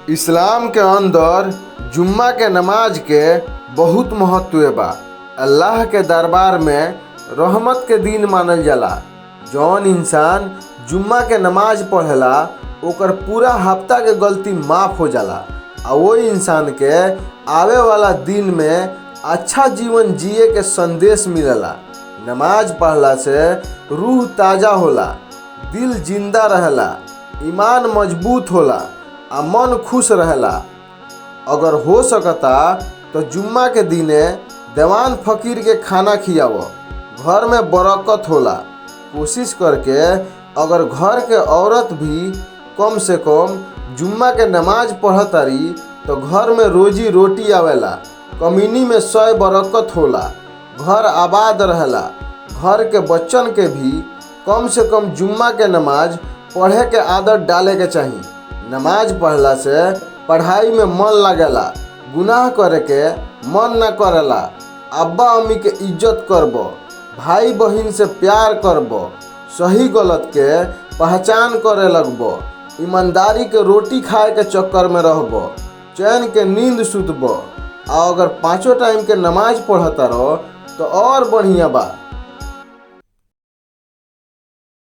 इस्लाम के अंदर जुम्मा के नमाज के बहुत महत्व बा। अल्लाह के दरबार में रहमत के दिन मानल जाला। जौन इंसान जुम्मा के नमाज पढ़ेला ओकर पूरा हफ्ता के गलती माफ़ हो जाला आ वो इंसान के आवे वाला दिन में अच्छा जीवन जिए के संदेश मिलेला। नमाज पढ़ला से रूह ताज़ा होला, दिल जिंदा रहेला, ईमान मजबूत होला आ मन खुश रहेला। अगर हो सकता तो जुम्मा के दिने देवान फकीर के खाना खियाव, घर में बरकत होला। कोशिश करके अगर घर के औरत भी कम से कम जुम्मा के नमाज पढ़तारी तो घर में रोजी रोटी आवेला, कमीनी में सय बरकत होला, घर आबाद रहेला। घर के बच्चन के भी कम से कम जुम्मा के नमाज पढ़े के आदत डाले के चाहिए। नमाज पढ़ला से पढ़ाई में मन लगेला, गुनाह करे के मन न करेला। अब्बा अम्मी के इज्जत करब, भाई बहन से प्यार करब, सही गलत के पहचान करे लगब, ईमानदारी के रोटी खाए के चक्कर में रहब, चैन के नींद सुतब। आ अगर 5 टाइम के नमाज पढ़ता रहो तो और बढ़िया बा।